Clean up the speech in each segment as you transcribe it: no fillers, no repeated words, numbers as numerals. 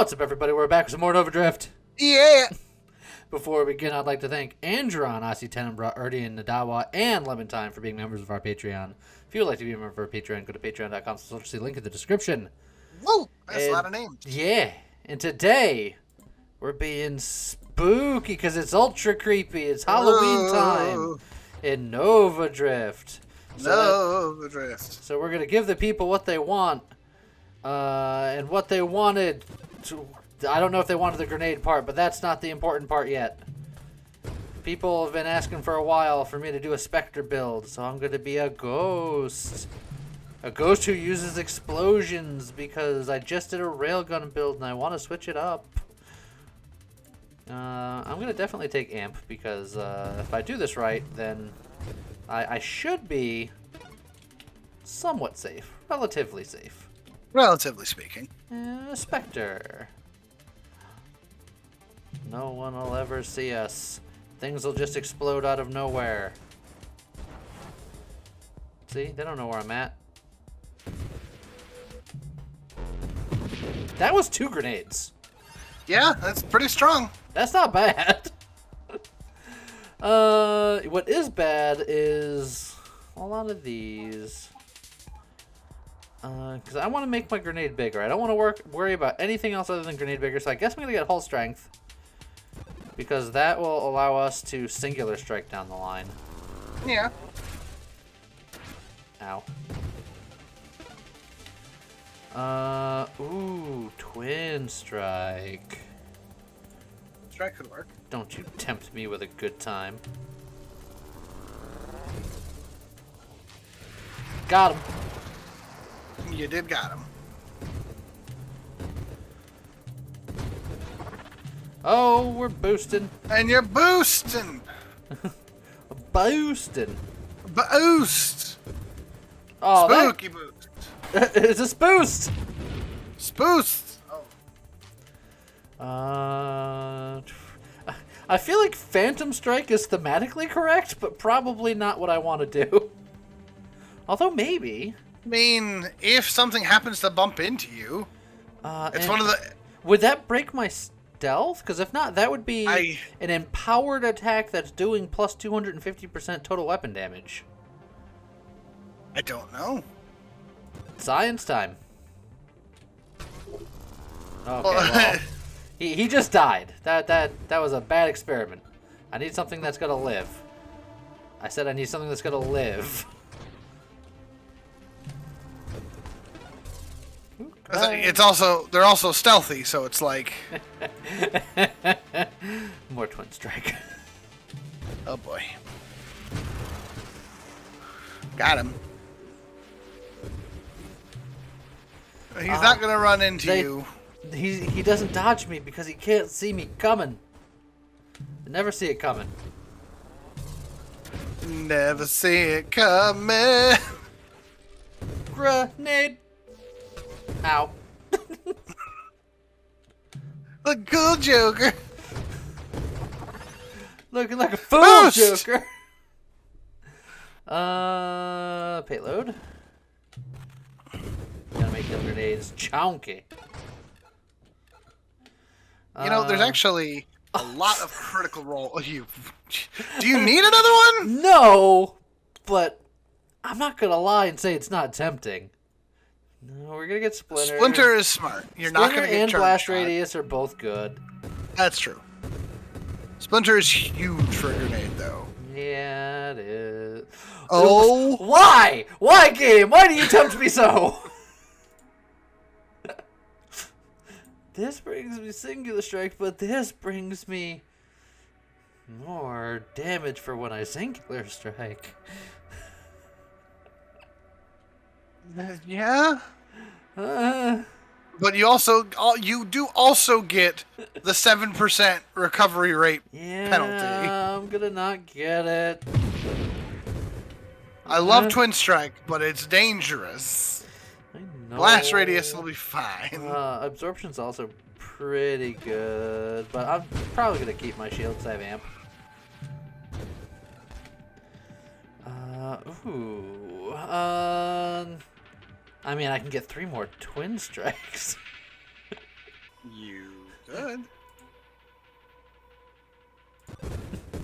What's up, everybody? We're back with some more Overdrift. Yeah. Before we begin, I'd like to thank Andron, Asi Tenenbra, Erdian, Nadawa, and Lementine for being members of our Patreon. If you would like to be a member of our Patreon, go to patreon.com/see link in the description. Whoa, that's a lot of names. Yeah, and today we're being spooky because it's ultra creepy. It's Halloween time in Overdrift. So we're gonna give the people what they want, and what they wanted. I don't know if they wanted the grenade part, but that's not the important part yet. People have been asking for a while for me to do a Spectre build, so I'm gonna be a ghost. A ghost who uses explosions because I just did a railgun build and I want to switch it up. I'm gonna definitely take amp because if I do this right, then I should be somewhat safe, relatively safe. Relatively speaking. Spectre. No one will ever see us. Things will just explode out of nowhere. See, they don't know where I'm at. That was 2 grenades. Yeah, that's pretty strong. That's not bad. What is bad is a lot of these. Because I want to make my grenade bigger. I don't want to worry about anything else other than grenade bigger. So I guess I'm going to get hull strength. Because that will allow us to singular strike down the line. Yeah. Ow. Ooh, twin strike. Strike could work. Don't you tempt me with a good time. Got him. You did got him. Oh, we're boosting. And you're boosting. Boosting. Boost. Oh, Spooky boost. It's a spoost. Spoost. I feel like Phantom Strike is thematically correct, but probably not what I want to do. Although maybe. I mean, if something happens to bump into you, it's one of the... Would that break my stealth? Because if not, that would be an empowered attack that's doing plus 250% total weapon damage. I don't know. Science time. Okay, well, he just died. That was a bad experiment. I need something that's gonna live. I said I need something that's gonna live. It's also, they're also stealthy, so it's like... More twin strike. Oh boy. Got him. He's not gonna run into you. He doesn't dodge me because he can't see me coming. I never see it coming. Never see it coming. Grenade. Ow. The cool Joker. Looking like a fool, Boost! Joker. Payload. Gotta make them grenades chunky. You know, there's actually a lot of critical role. Do you need another one? No, but I'm not gonna lie and say it's not tempting. No, we're gonna get Splinter. Splinter is smart. You're not gonna get and charge Blast shot. Radius are both good. That's true. Splinter is huge for a grenade, though. Yeah, it is. Oh. Why? Why, game? Why do you tempt me so? This brings me singular strike, but this brings me more damage for when I singular strike. Yeah. But you do also get the 7% recovery rate penalty. I'm gonna not get it. I love Twin Strike, but it's dangerous. I know. Blast Radius will be fine. Absorption's also pretty good, but I'm probably gonna keep my shield because I have amp. I mean, I can get 3 more twin strikes. You could.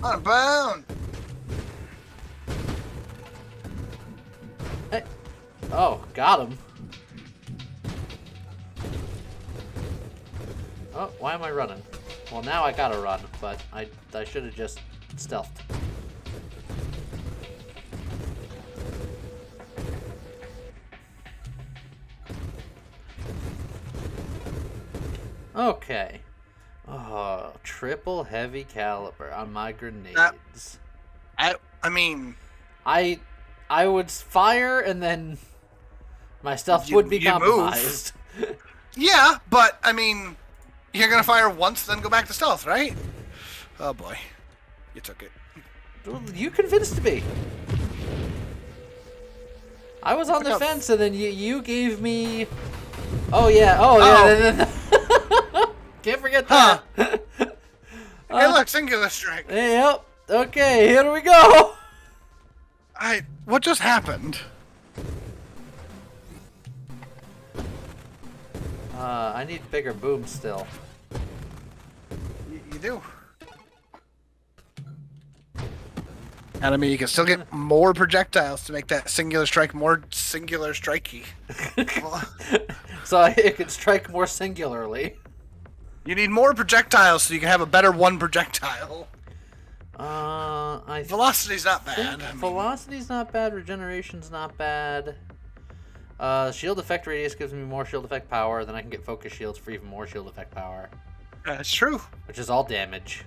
Unbound. Hey. Oh, got him. Oh, why am I running? Well, now I gotta run, but I should have just stealthed. Okay. Oh, triple heavy caliber on my grenades. I mean, I would fire and then my stuff would be compromised. Yeah, but I mean, you're gonna fire once, then go back to stealth, right? Oh boy, you took it. Well, you convinced me. I was on the fence, and then you gave me. Oh yeah, Can't forget that. Hey, look, singular strike. Yep. Okay, here we go. What just happened? I need bigger booms still. You do. And I mean, you can still get more projectiles to make that singular strike more singular strikey. So it can strike more singularly. You need more projectiles so you can have a better one projectile. Velocity's not bad. Velocity's not bad. Regeneration's not bad. Shield effect radius gives me more shield effect power. Then I can get focus shields for even more shield effect power. That's true. Which is all damage.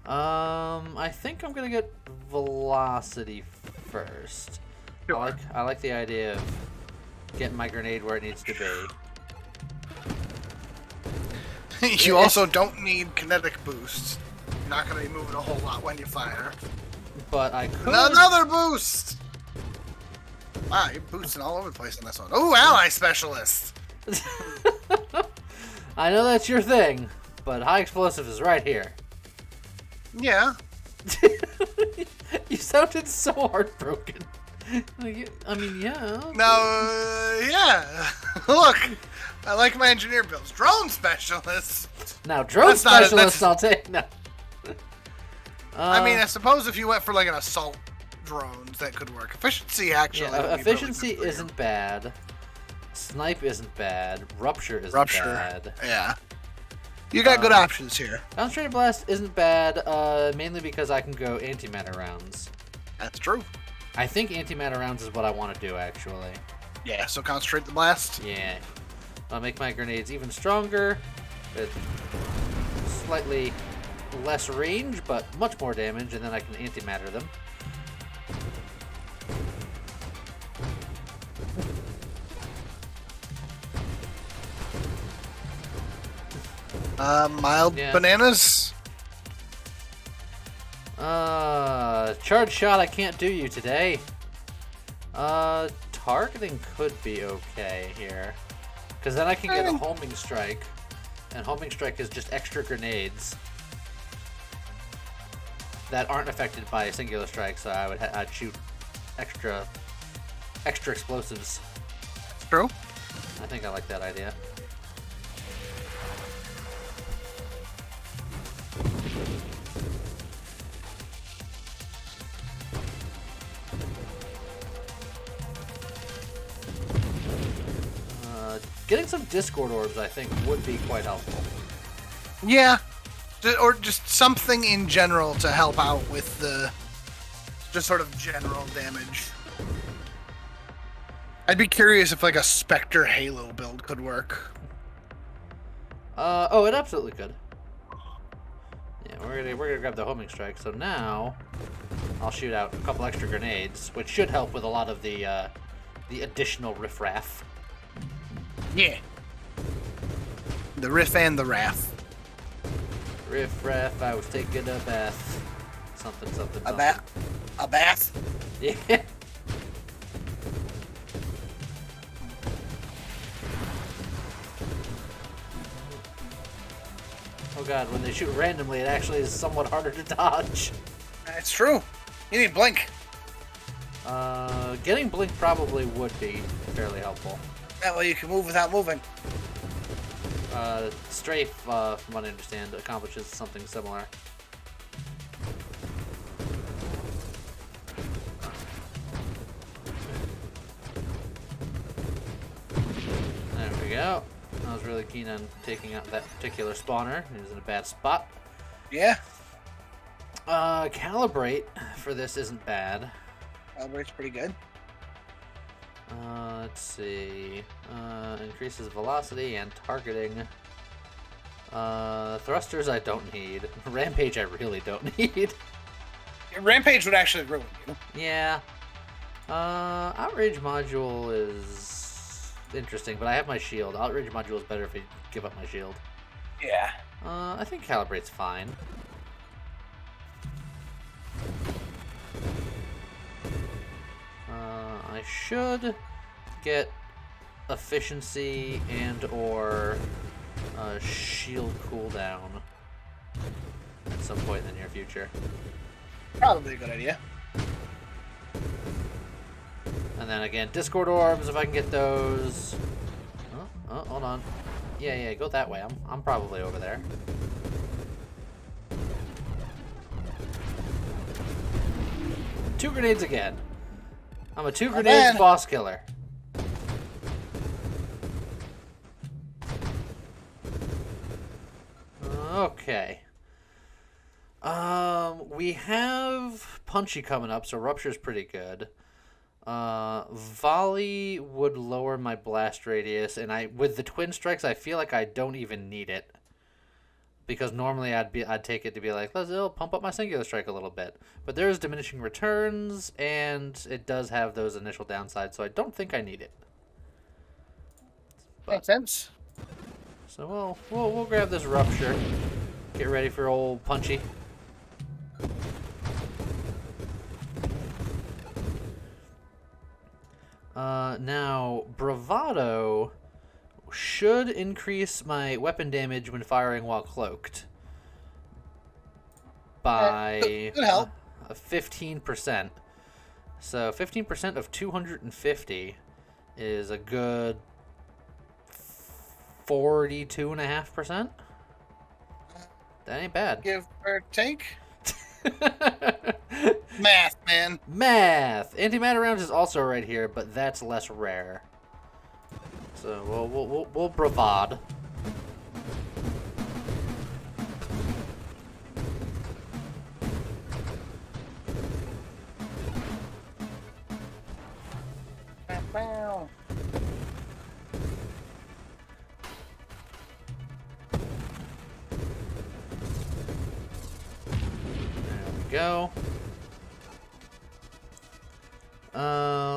I think I'm gonna get velocity first. Sure. I like the idea of getting my grenade where it needs to be. You also don't need kinetic boosts. You're not going to be moving a whole lot when you fire. But I could... Another boost! Wow, you're boosting all over the place in this one. Ooh, ally specialist! I know that's your thing, but high explosive is right here. Yeah. You sounded so heartbroken. I mean, yeah. Okay. Now, yeah. Look, I like my engineer builds. Drone specialist. Now, drone specialist, I'll take. No. I mean, I suppose if you went for like an assault drones, that could work. Efficiency, actually. Yeah, efficiency isn't bad. Snipe isn't bad. Rupture isn't bad. Yeah. You got good options here. Concentrated blast isn't bad, mainly because I can go antimatter rounds. That's true. I think antimatter rounds is what I want to do, actually. Yeah, so concentrate the blast. Yeah. I'll make my grenades even stronger, with slightly less range, but much more damage, and then I can antimatter them. Mild bananas? Charge shot, I can't do you today. Targeting could be okay here. Because then I can get a homing strike. And homing strike is just extra grenades that aren't affected by a singular strike, so I'd shoot extra explosives. True. I think I like that idea. Getting some Discord orbs, I think, would be quite helpful. Yeah. Or just something in general to help out with the just sort of general damage. I'd be curious if like a Spectre Halo build could work. Oh, it absolutely could. Yeah, we're gonna grab the homing strike. So now I'll shoot out a couple extra grenades, which should help with a lot of the additional riffraff. Yeah. The riff and the raff. Riffraff, I was taking a bath. Something. A bath? Yeah. Oh god, when they shoot randomly, it actually is somewhat harder to dodge. That's true. You need blink. Getting blink probably would be fairly helpful. That way you can move without moving. Strafe, from what I understand, accomplishes something similar. There we go. I was really keen on taking out that particular spawner. He was in a bad spot. Yeah. Calibrate for this isn't bad. Calibrate's pretty good. Let's see. Increases velocity and targeting. Thrusters I don't need. Rampage I really don't need. Rampage would actually ruin you. Yeah. Outrage module is interesting, but I have my shield. Outrage module is better if I give up my shield. Yeah. I think Calibrate's fine. I should get efficiency and or shield cooldown at some point in the near future. Probably a good idea. And then again, Discord orbs if I can get those. Oh, hold on. Yeah, go that way. I'm probably over there. Two grenades again. I'm a two grenades boss killer. Okay. We have Punchy coming up, so Rupture's pretty good. Volley would lower my blast radius, and with the twin strikes, I feel like I don't even need it. Because normally I'd take it to be like, it'll pump up my singular strike a little bit. But there's diminishing returns, and it does have those initial downsides, so I don't think I need it. But, makes sense. So we'll grab this Rupture. Get ready for old Punchy. Now, Bravado should increase my weapon damage when firing while cloaked by good help. 15%. So 15% of 250 is a good 42.5%. That ain't bad. Give or take. Math, man. Math. Antimatter rounds is also right here, but that's less rare. So we'll bravade. Wow. There we go.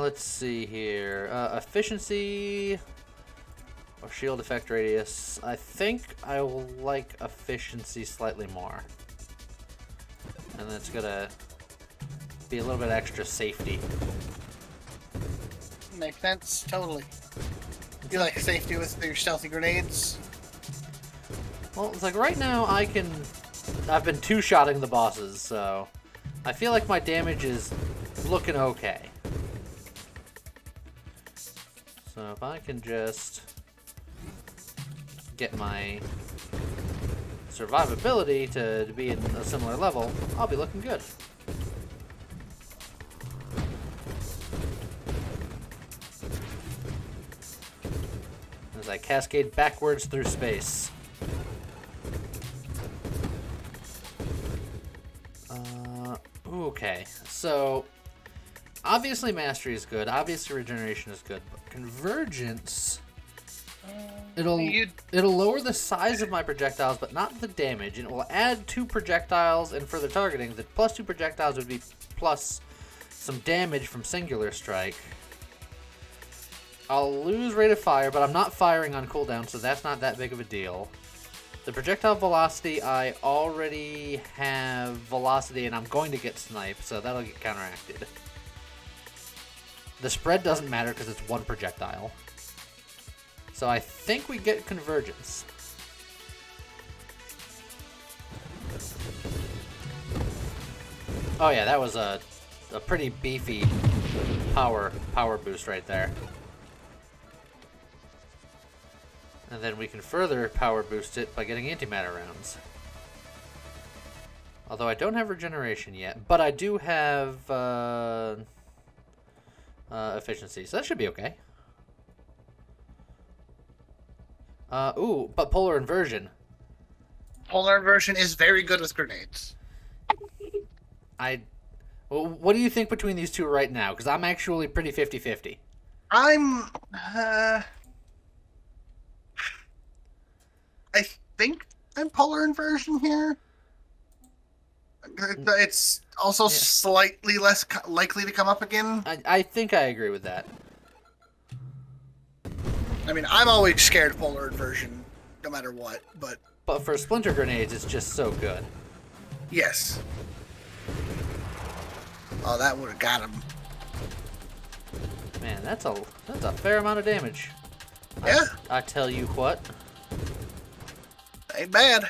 Let's see here. Efficiency or shield effect radius. I think I will like efficiency slightly more. And that's gonna be a little bit extra safety. Makes sense, totally. You like safety with your stealthy grenades? Well, it's like right now I've been two-shotting the bosses, so I feel like my damage is looking okay. So if I can just get my survivability to be in a similar level, I'll be looking good. As I cascade backwards through space. Okay, so obviously mastery is good, obviously regeneration is good, but convergence, it'll lower the size of my projectiles, but not the damage, and it will add 2 projectiles and further targeting. The plus 2 projectiles would be plus some damage from singular strike. I'll lose rate of fire, but I'm not firing on cooldown, so that's not that big of a deal. The projectile velocity, I already have velocity, and I'm going to get sniped, so that'll get counteracted. The spread doesn't matter because it's 1 projectile. So I think we get convergence. Oh yeah, that was a pretty beefy power boost right there. And then we can further power boost it by getting antimatter rounds. Although I don't have regeneration yet, but I do have efficiency, so that should be okay. Ooh, but polar inversion. Polar inversion is very good with grenades. Well, what do you think between these two right now? Because I'm actually pretty 50-50. I think I'm polar inversion here. It's also slightly less likely to come up again. I think I agree with that. I mean, I'm always scared of polar inversion, no matter what, but... But for splinter grenades, it's just so good. Yes. Oh, that would have got him. Man, that's a fair amount of damage. Yeah. I tell you what. Ain't bad.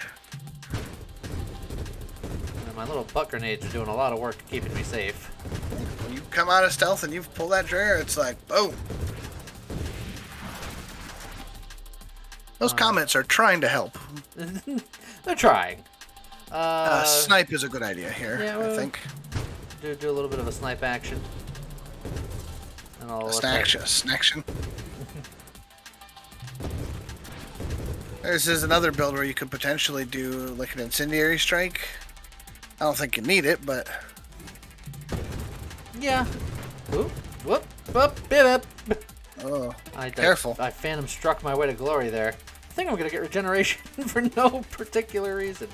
And my little butt grenades are doing a lot of work keeping me safe. When you come out of stealth and you pull that trigger, it's like, boom. Those comments are trying to help. They're trying. Snipe is a good idea here, yeah, well, I think. Do a little bit of a snipe action. And I'll Snaction. This is another build where you could potentially do like an incendiary strike. I don't think you need it, but... Yeah. Oop, whoop, whoop, bip, bip. Oh, careful. I phantom struck my way to glory there. I think I'm going to get regeneration for no particular reason.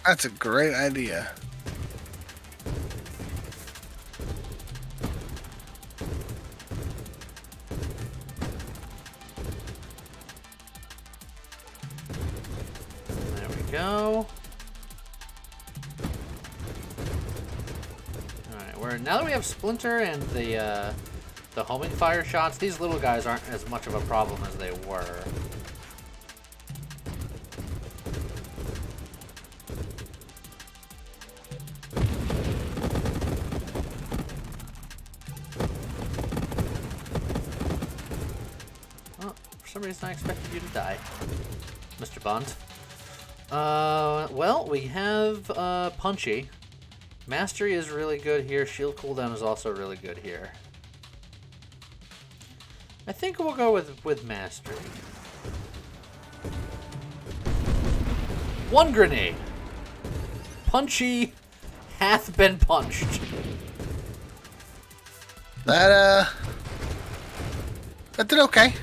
That's a great idea. There we go. Alright, now that we have Splinter and the homing fire shots, these little guys aren't as much of a problem as they were. Oh, for some reason I expected you to die, Mr. Bond. Well, we have Punchy. Mastery is really good here. Shield cooldown is also really good here. I think we'll go with Mastery. One grenade. Punchy hath been punched. That did okay.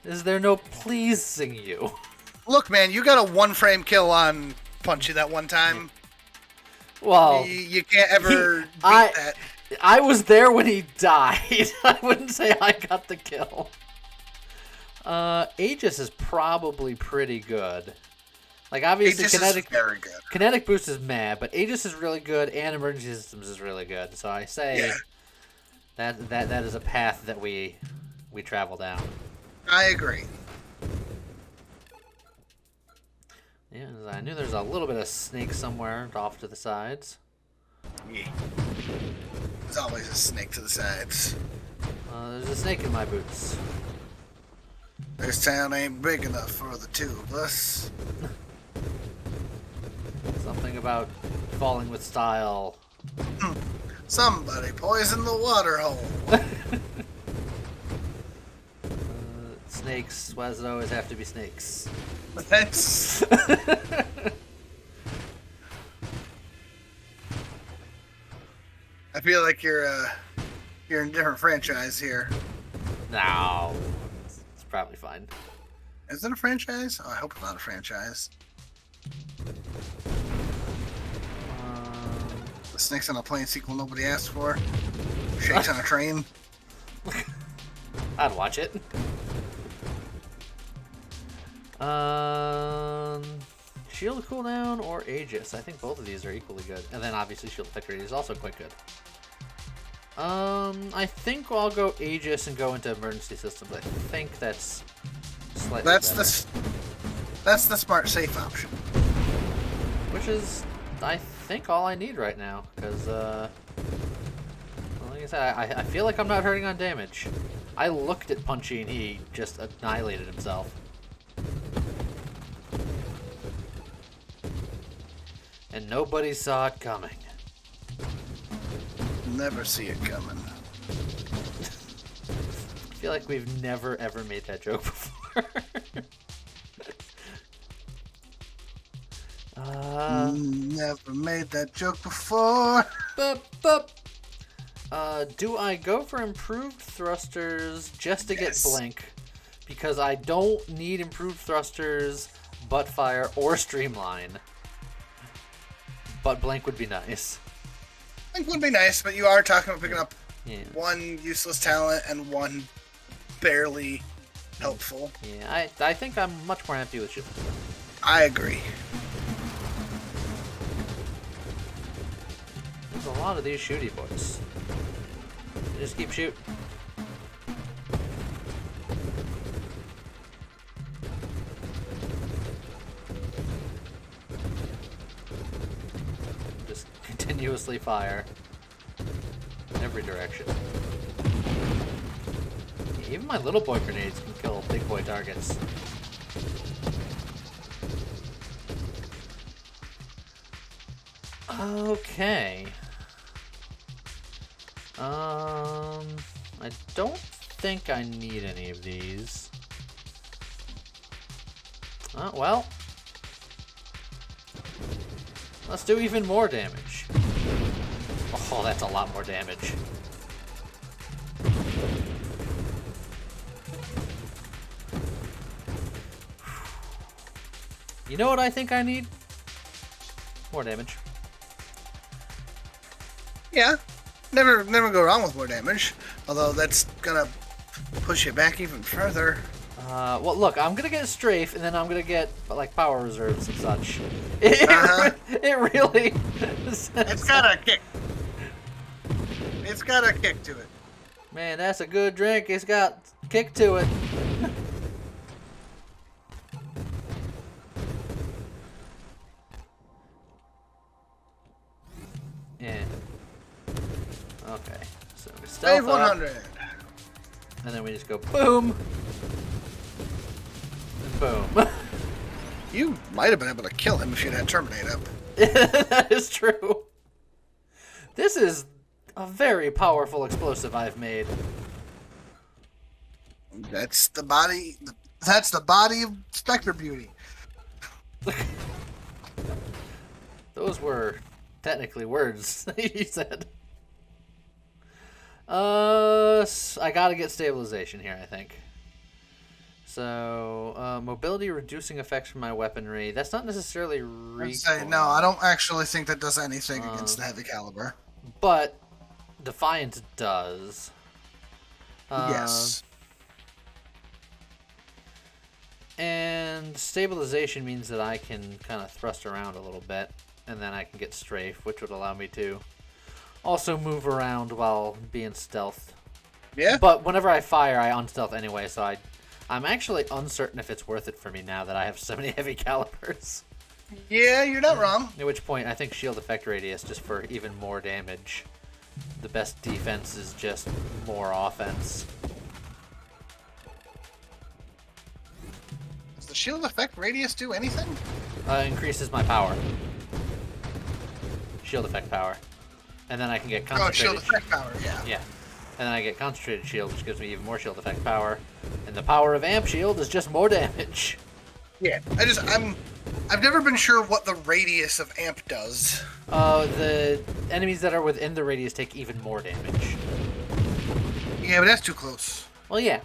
Is there no pleasing you? Look, man, you got a one-frame kill on Punchy that one time. Well, you can't ever beat that. I was there when he died. I wouldn't say I got the kill. Aegis is probably pretty good. Like, obviously, Aegis is very good. Kinetic boost is mad, but Aegis is really good, and emergency systems is really good. So I say that is a path that we travel down. I agree. Yeah, I knew there's a little bit of snake somewhere off to the sides. Yeah. There's always a snake to the sides. There's a snake in my boots. This town ain't big enough for the two of us. Something about falling with style. Somebody poisoned the water hole. Snakes. Why does it always have to be snakes? That's... I feel like you're in a different franchise here. No, it's probably fine. Is it a franchise? Oh, I hope it's not a franchise. The Snakes on a Plane sequel nobody asked for. Shakes on a Train. I'd watch it. Shield cooldown or Aegis? I think both of these are equally good. And then obviously Shield Victory is also quite good. I think I'll go Aegis and go into emergency systems. I think that's slightly better. That's the smart, safe option. Which is, I think, all I need right now. Because, well, like I said, I feel like I'm not hurting on damage. I looked at Punchy and he just annihilated himself. And nobody saw it coming. Never see it coming. I feel like we've never ever made that joke before. Never made that joke before. Do I go for improved thrusters just to Yes. get blink? Because I don't need improved thrusters, butt fire, or streamline. But blink would be nice. I think would be nice, but you are talking about picking up Yeah. one useless talent and one barely helpful. Yeah, I think I'm much more happy with shield. I agree. There's a lot of these shooty boys. Just keep shooting. Just continuously fire in every direction. Yeah, even my little boy grenades can kill big boy targets. Okay. I don't think I need any of these. Well. Let's do even more damage. Oh, that's a lot more damage. You know what I think I need? More damage. Yeah. Never go wrong with more damage. Although that's gonna push it back even further. Well, look, I'm gonna get strafe, and then I'm gonna get like power reserves and such. It really. It's got a kick. It's got a kick to it. Man, that's a good drink. It's got kick to it. Yeah. Okay. So we stealth Save up, 100. and then we just go boom, and boom. You might have been able to kill him if you'd had Terminate up. That is true. This is a very powerful explosive I've made. That's the body. That's the body of Spectre Beauty. Those were technically words he said. I gotta get stabilization here, I think. So, mobility reducing effects from my weaponry. That's not necessarily recoil. No, I don't actually think that does anything against the heavy caliber. But Defiant does. Yes. And stabilization means that I can kind of thrust around a little bit, and then I can get strafe, which would allow me to also move around while being stealthed. Yeah. But whenever I fire, I unstealth anyway, so I'm actually uncertain if it's worth it for me now that I have so many heavy calibers. Yeah, you're not wrong. At which point, I think shield effect radius just for even more damage. The best defense is just more offense. Does the shield effect radius do anything? Increases my power. Shield effect power. And then I can get Oh, concentrated. shield effect power, yeah. Yeah. And then I get concentrated shield, which gives me even more shield effect power. And the power of amp shield is just more damage. Yeah. I've never been sure what the radius of amp does. The enemies that are within the radius take even more damage. Yeah, but that's too close. Well, yeah.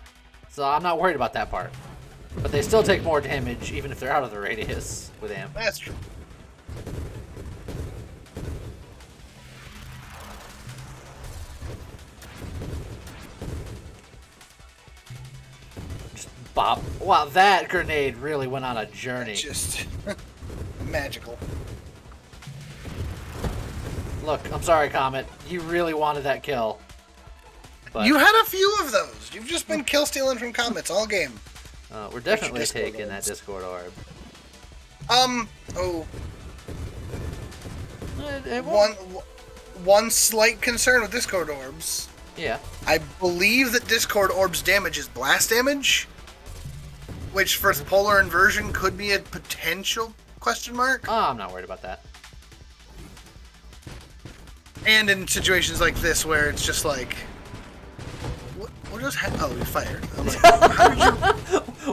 So I'm not worried about that part. But they still take more damage, even if they're out of the radius with amp. That's true. Just bop. Wow, that grenade really went on a journey. Just magical. Look, I'm sorry, Comet. You really wanted that kill. But You had a few of those. You've just been kill stealing from comets all game. we're definitely Discord taking that orbs. Discord orb. Oh, It won't- one slight concern with Discord orbs. Yeah. I believe that Discord Orb's damage is blast damage, which for polar inversion could be a potential question mark. Oh, I'm not worried about that. And in situations like this where it's just like, what just happened? Oh, we fired. I'm like, how did you...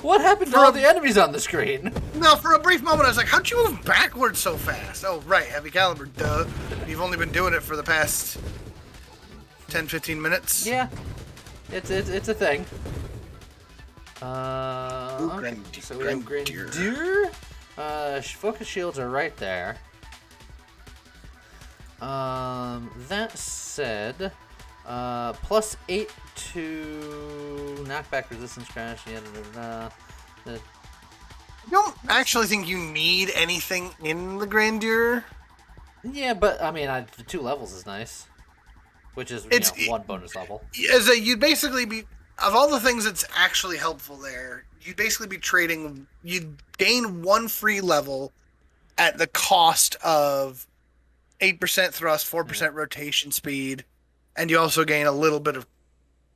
What happened to all the enemies on the screen? No, for a brief moment I was like, how'd you move backwards so fast? Oh, right, heavy caliber, duh. You've only been doing it for the past 10, 15 minutes. Yeah. It's a thing. Okay. So we have Grenadier. Focus shields are right there. That said, +8 to knockback resistance crash. I don't actually think you need anything in the Grandeur. Yeah, but I mean, the 2 levels is nice, which is 1 bonus level. You'd basically be, of all the things that's actually helpful there, you'd basically be trading. You'd gain 1 free level at the cost of 8% thrust, 4% rotation speed, and you also gain a little bit of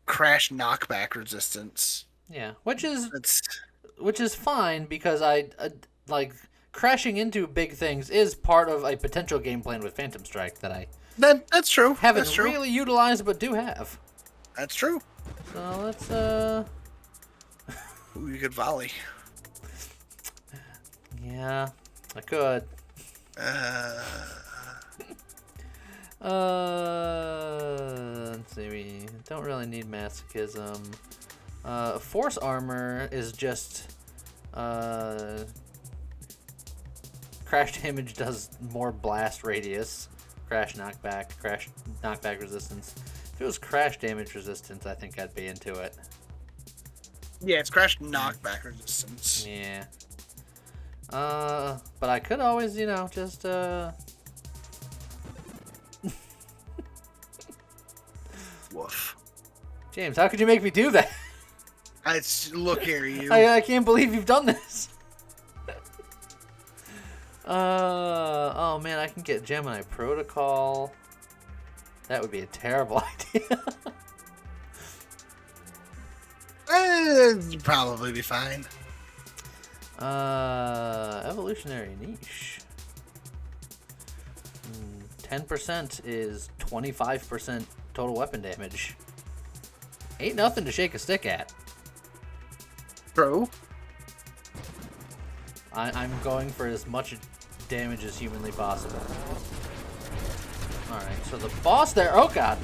crash knockback resistance. Yeah, which is fine because I like crashing into big things is part of a potential game plan with Phantom Strike that that's true. Haven't really utilized, but do have. That's true. So let's Ooh, you could volley. Yeah, I could. Let's see. We don't really need masochism. Force armor is just crash damage does more blast radius, crash knockback resistance. If it was crash damage resistance, I think I'd be into it. Yeah, it's crash knockback resistance. Yeah. But I could always, just Woof. James, how could you make me do that? Look here, you. I can't believe you've done this. Oh man, I can get Gemini Protocol. That would be a terrible idea. It'd probably be fine. Evolutionary niche. 10% is 25% total weapon damage. Ain't nothing to shake a stick at. True. I'm going for as much damage as humanly possible. Alright, so the boss there... Oh, God!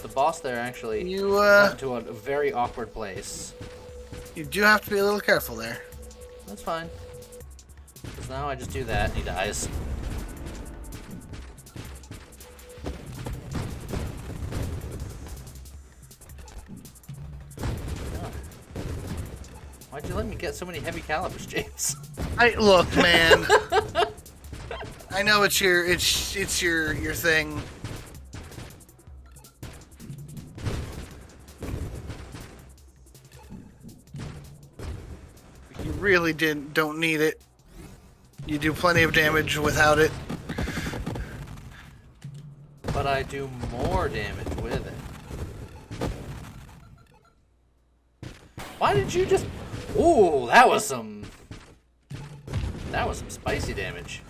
The boss there actually went to a very awkward place. You do have to be a little careful there. That's fine. Because now I just do that and he dies. Why'd you let me get so many heavy calibers, James? Look, man. I know it's your thing. You really don't need it. You do plenty of damage without it. But I do more damage with it. Why did you just... Ooh, that was some spicy damage.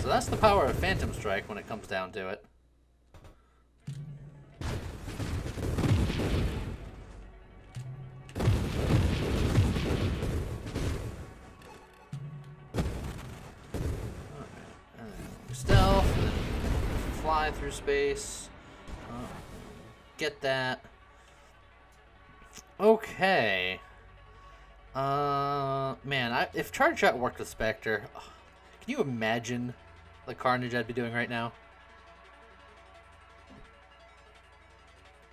So that's the power of Phantom Strike when it comes down to it. Stealth, and then fly through space. Get that. Okay. Man, if Charge Shot worked with Spectre, can you imagine the carnage I'd be doing right now?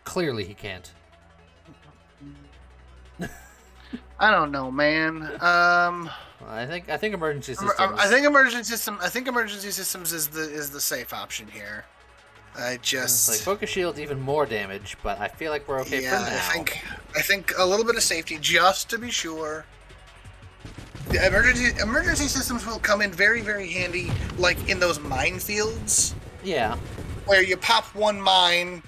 Clearly he can't. I don't know, man. I think emergency systems. I think emergency systems is the safe option here. It's like Focus Shield, even more damage, but I feel like we're okay for now. I think a little bit of safety just to be sure. The emergency systems will come in very, very handy, like in those minefields. Yeah. Where you pop one mine,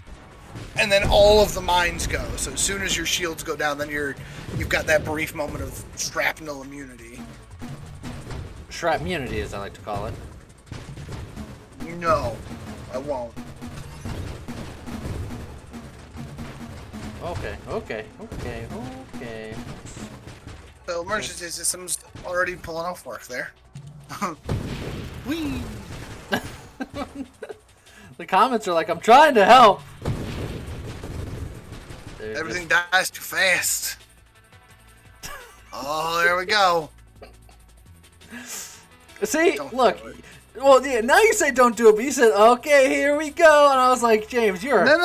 and then all of the mines go. So as soon as your shields go down, then you've got that brief moment of shrapnel immunity. Shrapmunity, as I like to call it. No, I won't. Okay. So emergency systems already pulling off work there. Whee! The comments are like, I'm trying to help. Everything dies too fast. Oh, there we go. See, Don't look. do it. Well, yeah, now you say don't do it, but you said, okay, here we go. And I was like, James, you're... No.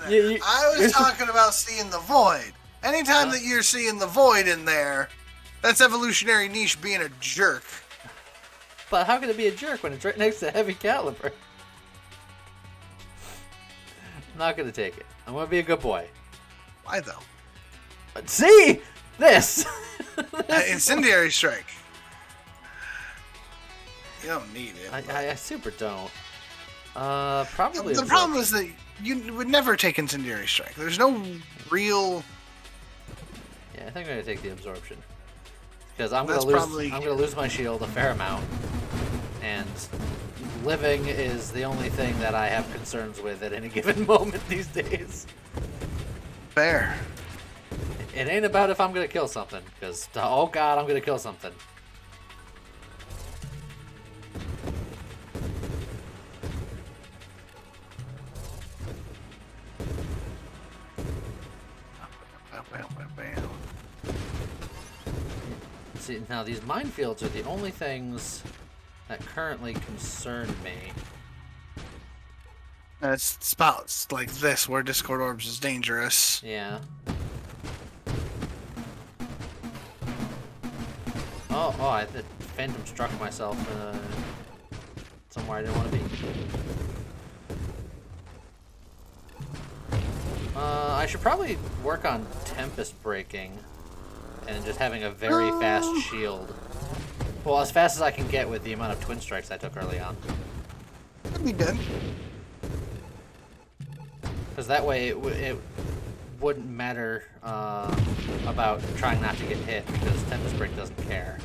You- I was talking about seeing the void. Anytime that you're seeing the void in there, that's evolutionary niche being a jerk. But how can it be a jerk when it's right next to heavy caliber? I'm not going to take it. I'm going to be a good boy. Why though? But see? This! Incendiary strike. You don't need it. I super don't. Probably. The problem is that you would never take incendiary strike. There's no real. Yeah, I think I'm gonna take the absorption because I'm That's gonna lose. probably- I'm gonna lose my shield a fair amount, and living is the only thing that I have concerns with at any given moment these days. Fair. It ain't about if I'm gonna kill something, because oh god, I'm gonna kill something. See, now these minefields are the only things that currently concern me. It's spots like this where Discord Orbs is dangerous. Yeah. Oh, I phantom struck myself somewhere I didn't want to be. I should probably work on Tempest breaking and just having a very fast shield. Well, as fast as I can get with the amount of twin strikes I took early on. That'd be good. Because that way it wouldn't matter about trying not to get hit, because Tempest Break doesn't care.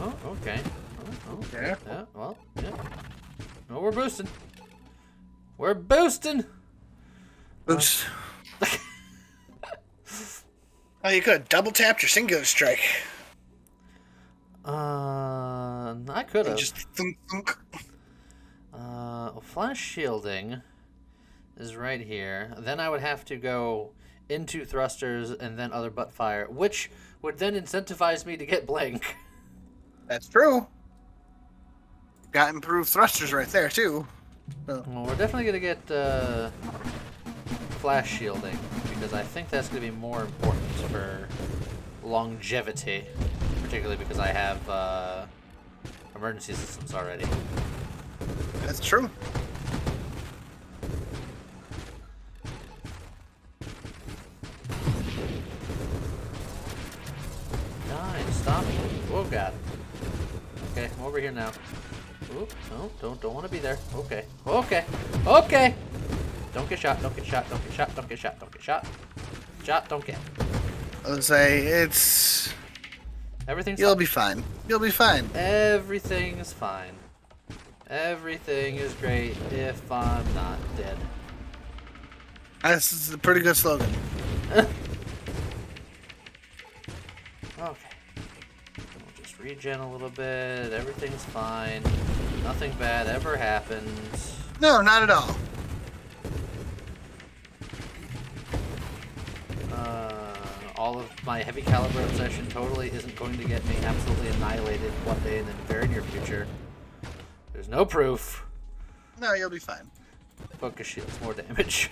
Oh, okay. Oh, Yeah. yeah, well, yeah. Oh, we're boosting. We're boosting! Oops. Oh, you could have double tapped your singular strike. I could have. Just thunk, thunk. Flash shielding is right here. Then I would have to go into thrusters and then other butt fire, which would then incentivize me to get blink. That's true. Got improved thrusters right there too. So. Well, we're definitely gonna get flash shielding because I think that's gonna be more important for longevity, particularly because I have emergency systems already. That's true. Nice, stop. Oh god. Okay, I'm over here now. Oop, no, don't want to be there. Okay, okay, okay. Don't get shot, don't get shot, don't get shot, don't get shot, don't get shot. Shot, don't get. Let's say it's. Everything's You'll fine. be fine. You'll be fine. Everything is fine. Everything is great if I'm not dead. That's a pretty good slogan. Okay. We'll just regen a little bit. Everything's fine. Nothing bad ever happens. No, not at all. All of my heavy caliber obsession totally isn't going to get me absolutely annihilated one day in the very near future. There's no proof. No, you'll be fine. Focus shields, more damage.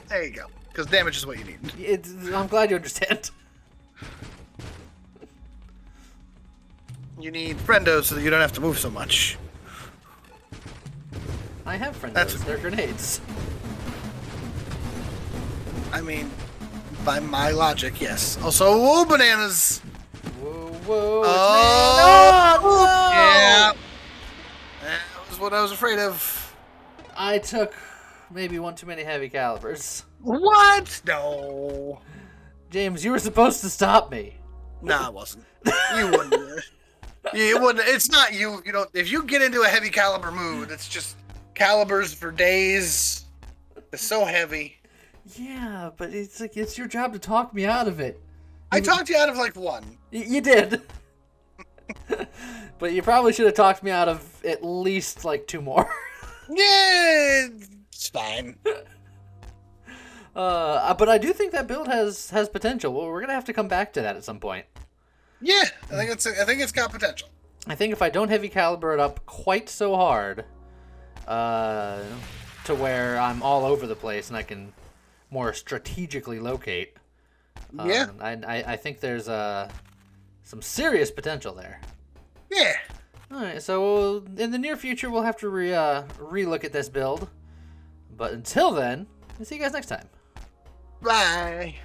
There you go. Because damage is what you need. I'm glad you understand. You need friendos so that you don't have to move so much. I have friend That's- those. They're grenades. I mean, by my logic, yes. Also, whoa, bananas! Whoa, whoa. Oh, it's me. No, no! yeah. That was what I was afraid of. I took maybe one too many heavy calibers. What? No. James, you were supposed to stop me. No, I wasn't. You wouldn't. You wouldn't. It's not you. You don't. If you get into a heavy caliber mood, it's just calibers for days. It's so heavy. Yeah, but it's like it's your job to talk me out of it. I talked you out of like one. You did. But you probably should have talked me out of at least like 2 more. Yeah, it's fine. But I do think that build has potential. Well, we're gonna have to come back to that at some point. Yeah, I think it's got potential. I think if I don't heavy caliber it up quite so hard, to where I'm all over the place and I can more strategically locate. Yeah. I think there's some serious potential there. Yeah. All right, so in the near future we'll have to relook at this build. But until then, I'll see you guys next time. Bye.